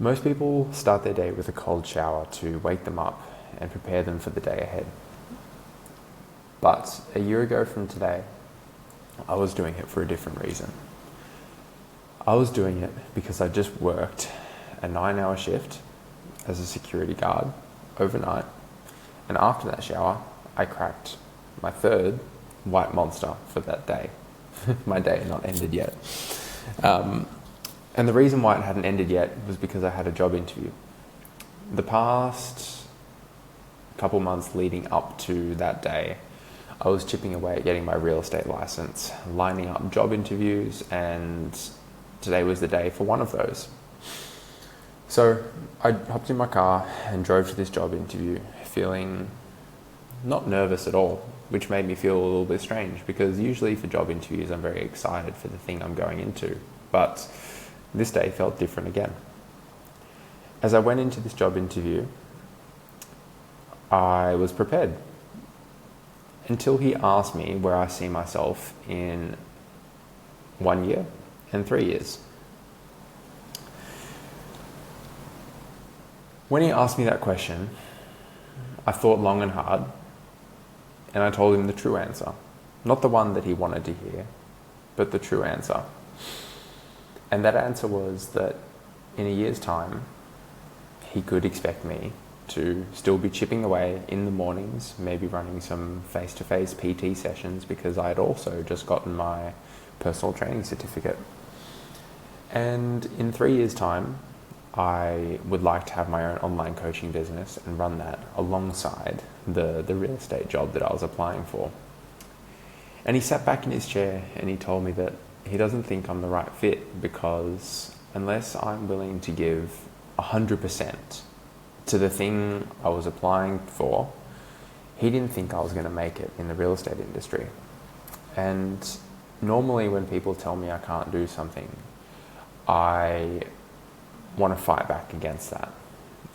Most people start their day with a cold shower to wake them up and prepare them for the day ahead. But a year ago from today, I was doing it for a different reason. I was doing it because I just worked a 9-hour shift as a security guard overnight, and after that shower, I cracked my third white monster for that day. My day had not ended yet. And the reason why it hadn't ended yet was because I had a job interview. The past couple months leading up to that day, I was chipping away at getting my real estate license, lining up job interviews, and today was the day for one of those. So I hopped in my car and drove to this job interview, feeling not nervous at all, which made me feel a little bit strange because usually for job interviews I'm very excited for the thing I'm going into, but this day felt different again. As I went into this job interview, I was prepared until he asked me where I see myself in 1 year and 3 years. When he asked me that question, I thought long and hard, and I told him the true answer. Not the one that he wanted to hear, but the true answer. And that answer was that in a year's time, he could expect me to still be chipping away in the mornings, maybe running some face-to-face PT sessions because I had also just gotten my personal training certificate. And in 3 years' time, I would like to have my own online coaching business and run that alongside the real estate job that I was applying for. And he sat back in his chair and he told me that he doesn't think I'm the right fit because unless I'm willing to give 100% to the thing I was applying for, he didn't think I was going to make it in the real estate industry. And normally when people tell me I can't do something, I want to fight back against that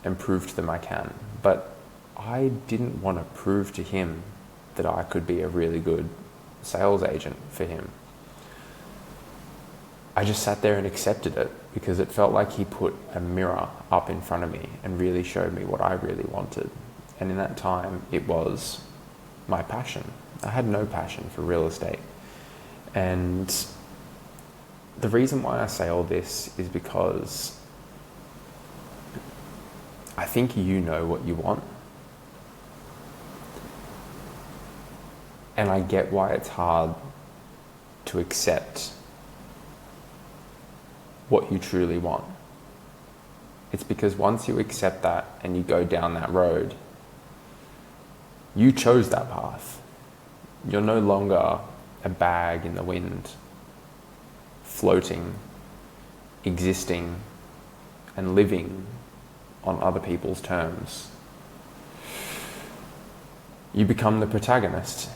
and prove to them I can. But I didn't want to prove to him that I could be a really good sales agent for him. I just sat there and accepted it because it felt like he put a mirror up in front of me and really showed me what I really wanted. And in that time, it was my passion. I had no passion for real estate. And the reason why I say all this is because I think you know what you want. And I get why it's hard to accept what you truly want. It's because once you accept that and you go down that road, you chose that path. You're no longer a bag in the wind, floating, existing, and living on other people's terms. You become the protagonist.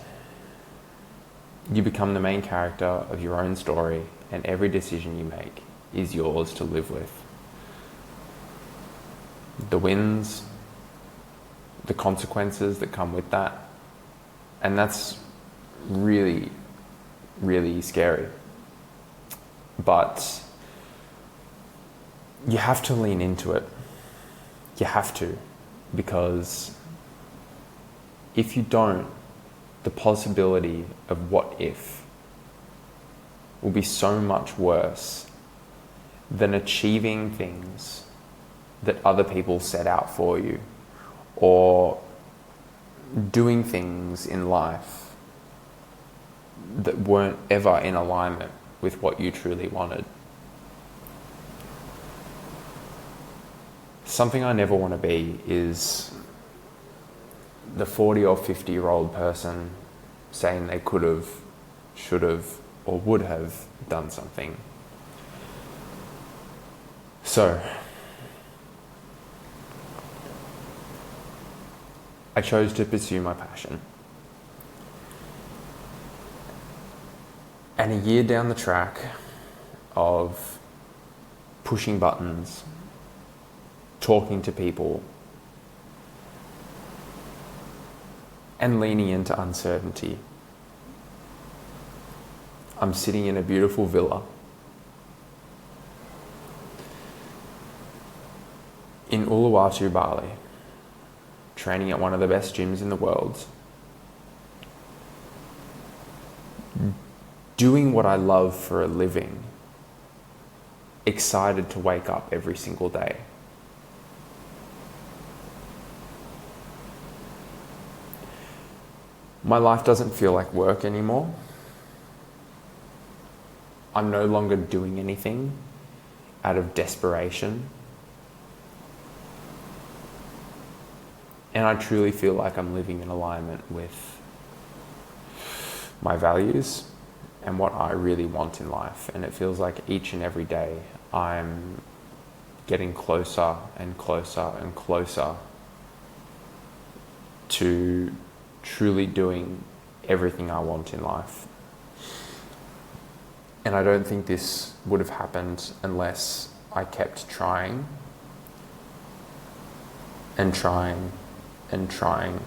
You become the main character of your own story, and every decision you make is yours to live with. The wins, the consequences that come with that, and that's really, really scary. But you have to lean into it. You have to, because if you don't, the possibility of what if will be so much worse than achieving things that other people set out for you or doing things in life that weren't ever in alignment with what you truly wanted. Something I never want to be is the 40 or 50-year-old person saying they could have, should have, or would have done something. So, I chose to pursue my passion. And a year down the track of pushing buttons, talking to people, and leaning into uncertainty, I'm sitting in a beautiful villa in Uluwatu, Bali, training at one of the best gyms in the world, doing what I love for a living, excited to wake up every single day. My life doesn't feel like work anymore. I'm no longer doing anything out of desperation. And I truly feel like I'm living in alignment with my values and what I really want in life. And it feels like each and every day I'm getting closer and closer and closer to truly doing everything I want in life. And I don't think this would have happened unless I kept trying and trying and trying.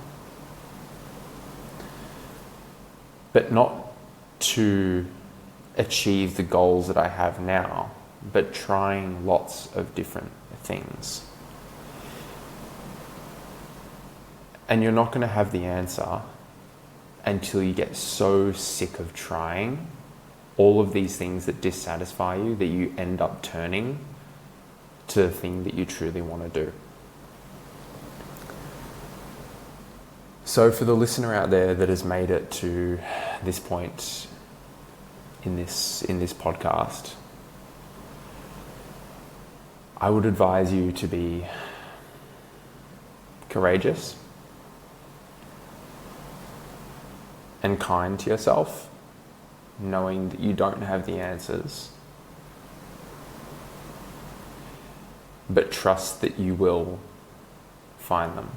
But not to achieve the goals that I have now, but trying lots of different things. And you're not going to have the answer until you get so sick of trying all of these things that dissatisfy you that you end up turning to the thing that you truly want to do. So for the listener out there that has made it to this point in this podcast, I would advise you to be courageous and kind to yourself, knowing that you don't have the answers, but trust that you will find them.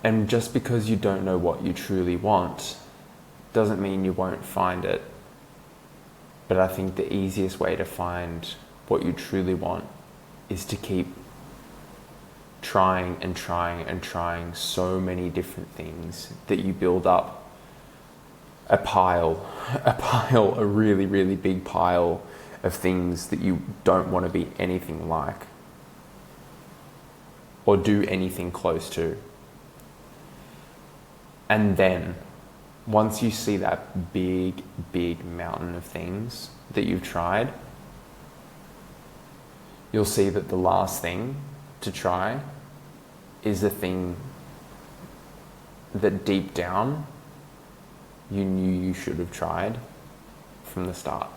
And just because you don't know what you truly want doesn't mean you won't find it. But I think the easiest way to find what you truly want is to keep trying and trying and trying so many different things that you build up a really, really big pile of things that you don't want to be anything like or do anything close to. And then, once you see that big, big mountain of things that you've tried, you'll see that the last thing to try is the thing that deep down you knew you should have tried from the start.